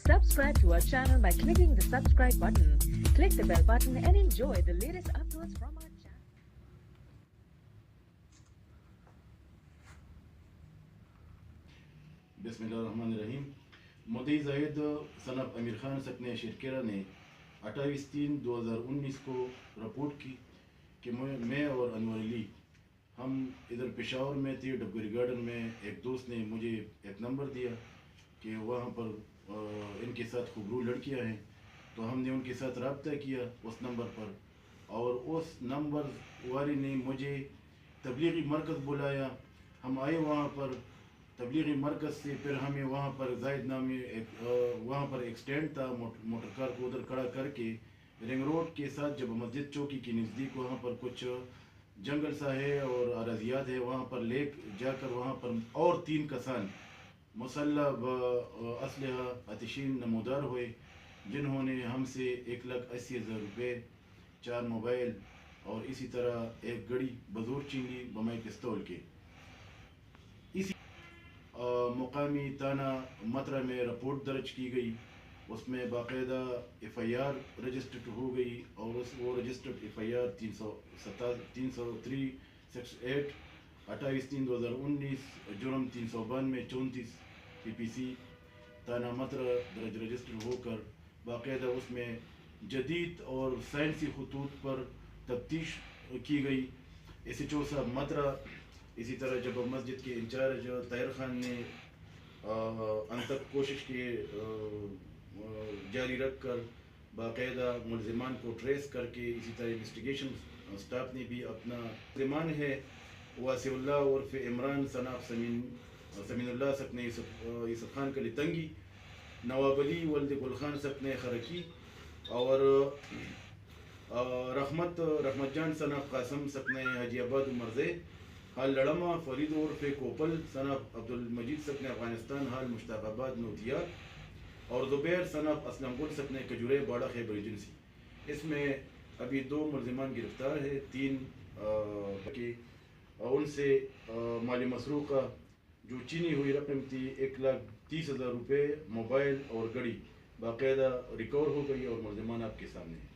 Subscribe to our channel by clicking the subscribe button. Click the bell button and enjoy the latest uploads from our channel. बिस्मिल्लाहिर्रहमानिर्रहीम। मोदी जाहिद सनब आमिर खान सकने शिरकेरा ने 28/3/2019 को report की कि मैं और अनवर अली हम इधर पेशावर में थे। डबगरी गार्डन में एक दोस्त ने मुझे एक नंबर दिया कि वहाँ पर इनके साथ खूबरू लड़कियाँ हैं, तो हमने उनके साथ रब्ता किया उस नंबर पर, और उस नंबर वाली ने मुझे तबलीगी मरकज़ बुलाया। हम आए वहाँ पर तबलीगी मरकज़ से, फिर हमें वहाँ पर जायद नामी वहाँ पर एक स्टैंड था, मोटर कार को उधर खड़ा करके रिंग रोड के साथ जब मस्जिद चौकी के नज़दीक वहाँ पर कुछ जंगल सा है और अराजियात है, वहाँ पर ले जाकर वहाँ पर और 3 कसान मुसल्लह व असलहा आतिशीन नमूदार हुए, जिन्होंने हमसे 1,80,000 रुपये, 4 मोबाइल और इसी तरह एक घड़ी बजूर चीनी बमाई पिस्तौल के। इसी मुकामी थाना मतरा में रिपोर्ट दर्ज की गई, उसमें बाकायदा FIR रजिस्टर्ड हो गई, और वो रजिस्टर्ड FIR 303 सेक्शन 8 28/3/2019 जुर्म 392-34 PPC थाना मतरा दर्ज रजिस्टर होकर बाकायदा उसमें जदीद और साइंसी खतूत पर तफ्तीश की गई। SHO साहब मतरा, इसी तरह जब मस्जिद के इंचार्ज ताहिर खान ने अंत कोशिश की जारी रख कर बाकायदा मुलजिमान को ट्रेस करके, इसी तरह इन्वेस्टिगेशन स्टाफ ने भी अपना मुलजिमान है वासिउल्लाह उर्फ इमरान सनाब समीनुल्लाह सकने यूसुफ खान कली तंगी, नवाब अली वल्द गुल खान सकने खरकी, और रहमत जान सनाब कासम सकने हाजीआबाद मर्जे हाल लड़मा, फरीद उर्फ कोपल सनाब अब्दुल मजीद सकने अफगानिस्तान हाल मुश्ताकाबाद नोतिया, और ज़ुबैर सनाब असलम गुल सकने खजूरे बाड़ा खैबर एजेंसी। इसमें अभी 2 मुलजिमान गिरफ्तार है, 3 के उनसे माली मसरूक़ा जो चीनी हुई रकम थी 1,30,000 रुपये, मोबाइल और घड़ी बाकायदा रिकवर हो गई, और मुलजिमान आपके सामने है।